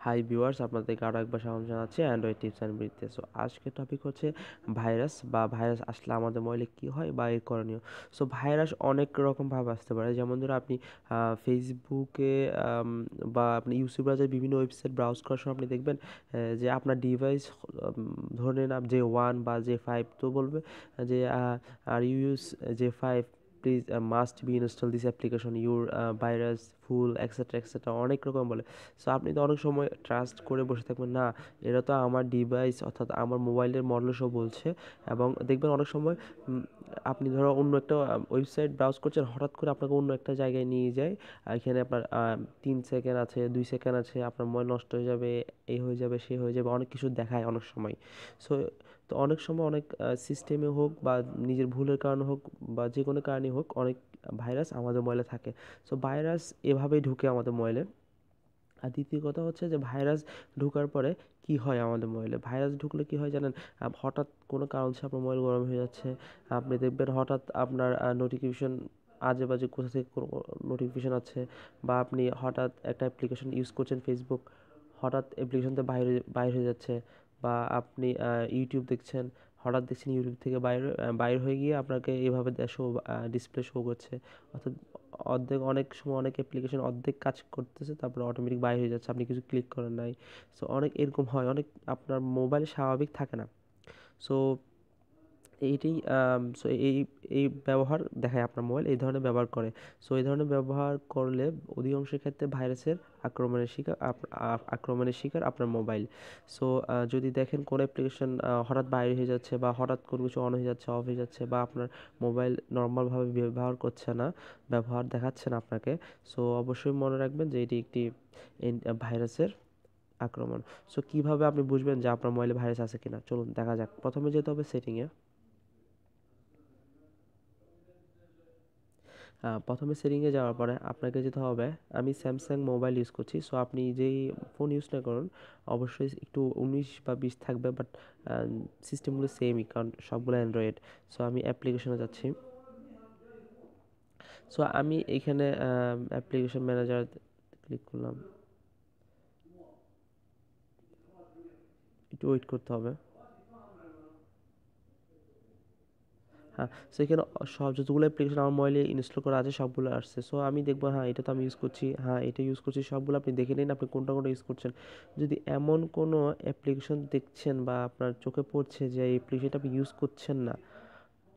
Hi viewers, আপনাদেরকে আরও একবার স্বাগত জানাচ্ছি অ্যান্ড্রয়েড টিপস অ্যান্ড ব্রিজতে। সো আজকের টপিক হচ্ছে ভাইরাস আসলে আমাদের মোবাইলে কী হয় বা এর করণীয়। সো ভাইরাস অনেক রকমভাবে আসতে পারে, যেমন ধরো আপনি ফেসবুকে বা আপনি ইউটিউব ব্রাউজারে বিভিন্ন ওয়েবসাইট ব্রাউজ করার সময় আপনি দেখবেন যে আপনার ডিভাইস ধরে নেন যে 1 বা যে 5, তো বলবে যে আর ইউ ইউজ যে 5, please must be install this application your virus full etcetera etcetera, অনেক রকম বলে। সো আপনি তো অনেক সময় ট্রাস্ট করে বসে থাকবেন না, এরা তো আমার ডিভাইস অর্থাৎ আমার মোবাইলের মডেল সব বলছে। এবং দেখবেন অনেক সময় আপনি ধরো অন্য একটা ওয়েবসাইট ব্রাউজ করছেন, হঠাৎ করে আপনাকে অন্য একটা জায়গায় নিয়ে যায়। এখানে আপনার 3 সেকেন্ড আছে, 2 সেকেন্ড আছে, আপনার মোবাইল নষ্ট হয়ে যাবে, এই হয়ে যাবে, সে হয়ে যাবে, অনেক কিছু দেখায় অনেক সময়। সো তো অনেক সময় অনেক সিস্টেমে হোক বা নিজের ভুলের কারণে হোক বা যে কোনো কারণে হোক, অনেক ভাইরাস আমাদের মোবাইলে থাকে। সো ভাইরাস এভাবেই ঢুকে আমাদের মোবাইলে। আর দ্বিতীয় কথা হচ্ছে যে ভাইরাস ঢোকার পরে কি হয় আমাদের মোবাইলে। ভাইরাস ঢুকলে কি হয় জানেন? হঠাৎ কোনো কারণ ছাড়া আপনার মোবাইল গরম হয়ে যাচ্ছে। আপনি দেখবেন হঠাৎ আপনার নোটিফিকেশন আজে বাজে কোথা থেকে কোনো নোটিফিকেশন আছে, বা আপনি হঠাৎ একটা অ্যাপ্লিকেশন ইউজ করছেন ফেসবুক, হঠাৎ অ্যাপ্লিকেশনটা বাইরে হয়ে যাচ্ছে। বা আপনি ইউটিউব দেখছেন, হঠাৎ দেখছেন ইউটিউব থেকে বাইরে হয়ে গিয়ে আপনাকে এভাবে শো ডিসপ্লে শো করছে। অর্থাৎ অনেক সময় অনেক অ্যাপ্লিকেশন অর্ধেক কাজ করতেছে, তারপরে অটোমেটিক বাইরে হয়ে যাচ্ছে, আপনি কিছু ক্লিক করেন নাই। সো অনেক এরকম হয়, অনেক আপনার মোবাইল স্বাভাবিক থাকে না। সো এইটাই সো এই এই ব্যবহার দেখায় আপনার মোবাইল এই ধরনের ব্যবহার করে। সো এই ধরনের ব্যবহার করলে অধিকাংশের ক্ষেত্রে ভাইরাসের আক্রমণের শিকার আপনার মোবাইল। সো যদি দেখেন কোনো অ্যাপ্লিকেশন হঠাৎ বাইরে হয়ে যাচ্ছে, বা হঠাৎ কোনো কিছু অন হয়ে যাচ্ছে, অফ হয়ে যাচ্ছে, বা আপনার মোবাইল নর্মালভাবে ব্যবহার দেখাচ্ছে না আপনাকে, সো অবশ্যই মনে রাখবেন যে এটি একটি ভাইরাসের আক্রমণ। সো কীভাবে আপনি বুঝবেন যে আপনার মোবাইলে ভাইরাস আছে কিনা, চলুন দেখা যাক। প্রথমে যেতে হবে সেটিংয়ে। প্রথমে সেটিংয়ে যাওয়ার পরে আপনাকে যেতে হবে, আমি স্যামসাং মোবাইল ইউজ করছি, সো আপনি যেই ফোন ইউজ না করুন অবশ্যই একটু 19 বা 20 থাকবে, বাট সিস্টেমগুলো সেমই, কারণ সবগুলো অ্যান্ড্রয়েড। সো আমি অ্যাপ্লিকেশনে যাচ্ছি। সো আমি এখানে অ্যাপ্লিকেশন ম্যানেজার ক্লিক করলাম, একটু ওয়েট করতে হবে। হ্যাঁ, সো এখানে সব যতগুলো অ্যাপ্লিকেশন আমার মোবাইলে ইনস্টল করা আছে সবগুলো আসছে। সো আমি দেখবো, হ্যাঁ এটা তো আমি ইউজ করছি, হ্যাঁ এটা ইউজ করছি, সবগুলো আপনি দেখে নিন আপনি কোনটা কোনটা ইউজ করছেন। যদি এমন কোনো অ্যাপ্লিকেশন দেখছেন বা আপনার চোখে পড়ছে যে এই অ্যাপ্লিকেশনটা আপনি ইউজ করছেন না,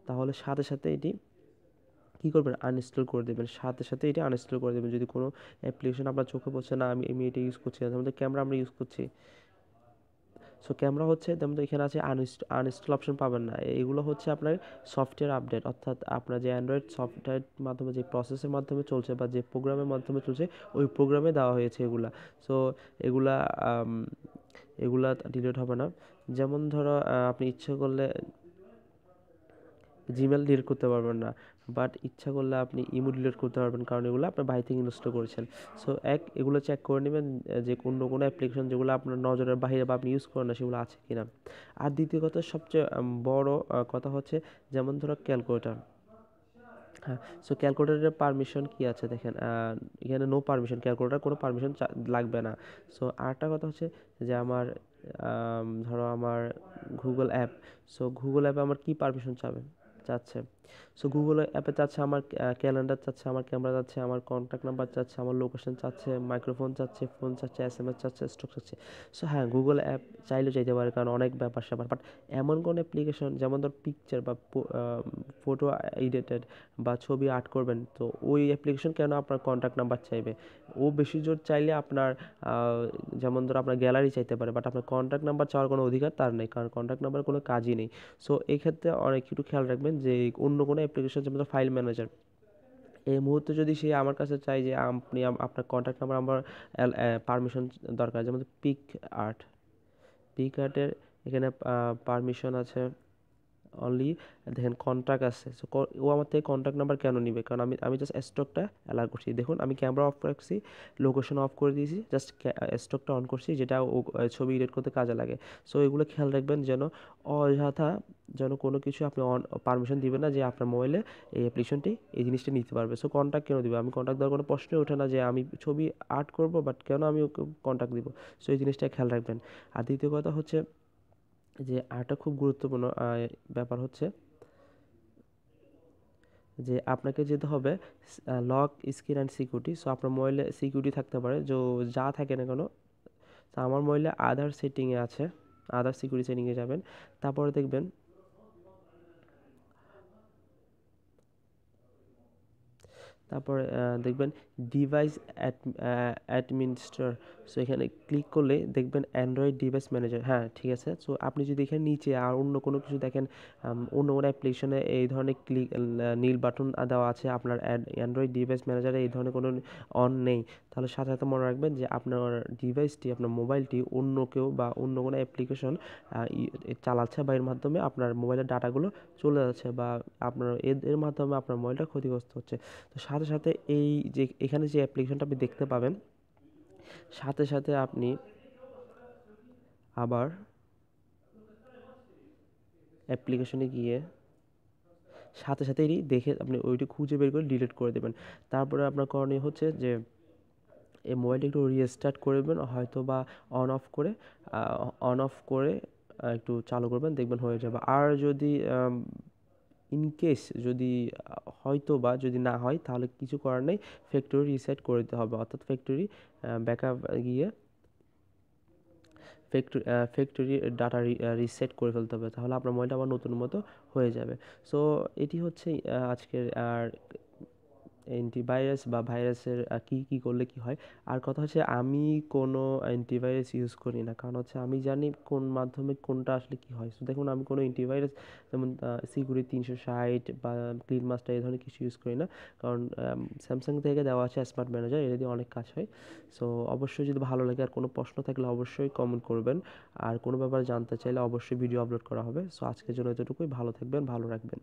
তাহলে সাথে সাথে এটি কী করবেন, আনইনস্টল করে দেবেন, সাথে সাথে এটা আনইনস্টল করে দেবেন। যদি কোনো অ্যাপ্লিকেশন আপনার চোখে পড়ছে না, আমি এটা ইউজ করছি না, যেমন ক্যামেরা আমরা ইউজ করছি। সো ক্যামেরা হচ্ছে যেমন এখানে আছে আনইনস্টল অপশন পাবেন না, এগুলো হচ্ছে আপনার সফটওয়্যার আপডেট, অর্থাৎ আপনার যে অ্যান্ড্রয়েড সফটওয়্যার মাধ্যমে যে প্রসেসের মাধ্যমে চলছে বা যে প্রোগ্রামের মাধ্যমে চলছে, ওই প্রোগ্রামে দেওয়া হয়েছে এগুলা। সো এগুলা এগুলা ডিলিট হবে না। যেমন ধরো আপনি ইচ্ছে করলে জিমেল ডিলিট করতে পারবেন না, বাট ইচ্ছা করলে আপনি ইমো ডিলিট করতে পারবেন, কারণ এগুলো আপনার বাইরে থেকে ইনস্টল করেছেন। সো এগুলো চেক করে নেবেন যে কোনো অ্যাপ্লিকেশন যেগুলো আপনার নজরের বাইরে বা আপনি ইউজ করেন না সেগুলো আছে কিনা। আর দ্বিতীয় কথা, সবচেয়ে বড় কথা হচ্ছে, যেমন ধরো ক্যালকুলেটর। হ্যাঁ, সো ক্যালকুলেটরের পারমিশন কি আছে দেখেন, এখানে নো পারমিশন, ক্যালকুলেটর কোনো পারমিশন লাগবে না। সো আরেকটা কথা হচ্ছে যে আমার ধরো আমার গুগল অ্যাপ, সো গুগল অ্যাপে আমার কি পারমিশন চাচ্ছে। সো গুগল অ্যাপে চাচ্ছে আমার ক্যালেন্ডার চাচ্ছে, আমার ক্যামেরা চাচ্ছে, আমার কন্ট্যাক্ট নাম্বার চাচ্ছে, আমার লোকেশন চাচ্ছে, মাইক্রোফোন চাচ্ছে, ফোন চাচ্ছে, এসএমএস চাচ্ছে, স্টক চাচ্ছে। সো হ্যাঁ, গুগল অ্যাপ চাইলেও চাইতে পারে, কারণ অনেক ব্যাপার স্যাপার। বাট এমন কোনো অ্যাপ্লিকেশন যেমন ধর পিকচার বা ফটো এডিটেড বা ছবি আর্ট করবেন, তো ওই অ্যাপ্লিকেশন কেন আপনার কন্ট্যাক্ট নাম্বার চাইবে? ও বেশি জোর চাইলে আপনার যেমন ধরো আপনার গ্যালারি চাইতে পারে, বাট আপনার কন্ট্যাক্ট নাম্বার চাওয়ার কোনো অধিকার তার নেই, কারণ কন্ট্যাক্ট নাম্বারের কোনো কাজই নেই। সো এই ক্ষেত্রে অনেক একটু খেয়াল রাখবেন যে অন্য কোনো অ্যাপ্লিকেশন যেমন ফাইল ম্যানেজার, এই মুহূর্তে যদি সে আমার কাছে চায় যে আপনি আপনার কন্ট্যাক্ট নাম্বার আমার পারমিশন দরকার, যেমন পিক আর্টের এখানে পারমিশন আছে অনলি দেখেন কন্ট্যাক্ট আছে। সো ও আমার থেকে কন্ট্যাক্ট নাম্বার কেন নিবে? কারণ আমি আমি জাস্ট স্টকটা অ্যালাউ করছি। দেখুন আমি ক্যামেরা অফ রাখছি, লোকেশন অফ করে দিয়েছি, জাস্ট স্টকটা অন করছি, যেটা ও ছবি এডিট করতে কাজে লাগে। সো এগুলো খেয়াল রাখবেন যেন অযথা যেন কোনো কিছু আপনি পারমিশন দিবেন না যে আপনার মোবাইলে এই অ্যাপ্লিকেশনটি এই জিনিসটা নিতে পারবে। সো কন্ট্যাক্ট কেন দিবে? আমি কন্ট্যাক্ট দেওয়ার কোনো প্রশ্নই ওঠে না যে আমি ছবি আর্ট করবো, বাট কেন আমি ওকে কন্ট্যাক্ট দিব? সো এই জিনিসটা খেয়াল রাখবেন। আর দ্বিতীয় কথা হচ্ছে যে আরেকটা খুব গুরুত্বপূর্ণ ব্যাপার হচ্ছে যে আপনাকে যেতে হবে lock screen and security. So আপনার মোবাইলে সিকিউরিটি থাকতে পারে যা থাকে না কেন। তা আমার মোবাইলে আদার সেটিংয়ে আছে, আদার সিকিউরিটি সেটিংয়ে যাবেন, তারপরে দেখবেন তারপরে দেখবেন ডিভাইস অ্যাডমিনিস্ট্রেটর। সো এখানে ক্লিক করলে দেখবেন অ্যান্ড্রয়েড ডিভাইস ম্যানেজার। হ্যাঁ, ঠিক আছে। সো আপনি যদি এখানে নিচে আর অন্য কোনো কিছু দেখেন, অন্য কোনো অ্যাপ্লিকেশনে এই ধরনের নীল বাটন দেওয়া আছে, আপনার অ্যান্ড্রয়েড ডিভাইস ম্যানেজারে এই ধরনের কোনো অন নেই, তাহলে সাথে সাথে মনে রাখবেন যে আপনার ডিভাইসটি, আপনার মোবাইলটি অন্য কেউ বা অন্য কোনো অ্যাপ্লিকেশন চালাচ্ছে, বা এর মাধ্যমে আপনার মোবাইলের ডাটাগুলো চলে যাচ্ছে, বা আপনার এর মাধ্যমে আপনার মোবাইলটা ক্ষতিগ্রস্ত হচ্ছে। তো সাথে সাথে এই যে এখানে যে অ্যাপ্লিকেশনটা আপনি দেখতে পাবেন, সাথে সাথে আপনি আবার অ্যাপ্লিকেশনে গিয়ে সাথে সাথে এটি দেখে আপনি ওইটি খুঁজে বের করে ডিলিট করে দেবেন। তারপরে আপনার করণীয় হচ্ছে যে এই মোবাইলটা একটু রিস্টার্ট করবেন, হয়তো বা অন অফ করে একটু চালু করবেন, দেখবেন হয়ে যাবে। আর যদি ইনকেস যদি হয়তো বা যদি না হয়, তাহলে কিছু করার নেই, ফ্যাক্টরি রিসেট করে দিতে হবে, অর্থাৎ ফ্যাক্টরি ব্যাকআপ গিয়ে ফ্যাক্টরি ডাটা রিসেট করে ফেলতে হবে, তাহলে আপনার মোবাইলটা আবার নতুন মতো হয়ে যাবে। সো এটি হচ্ছে আজকের আর অ্যান্টিভাইরাস বা ভাইরাসের কী কী করলে কী হয়। আর কথা হচ্ছে আমি কোনো অ্যান্টিভাইরাস ইউজ করি না, কারণ হচ্ছে আমি জানি কোন মাধ্যমে কোনটা আসলে কী হয়। সো দেখুন আমি কোনো অ্যান্টিভাইরাস যেমন সিকিউরিটি 360 বা ক্লিন মাস্টার এই ধরনের কিছু ইউজ করি না, কারণ স্যামসাং থেকে দেওয়া আছে স্মার্ট ম্যানেজার, এটা দিয়ে অনেক কাজ হয়। সো অবশ্যই যদি ভালো লাগে, আর কোনো প্রশ্ন থাকলে অবশ্যই কমেন্ট করবেন, আর কোনো ব্যাপারে জানতে চাইলে অবশ্যই ভিডিও আপলোড করা হবে। সো আজকের জন্য এতটুকুই, ভালো থাকবেন, ভালো রাখবেন।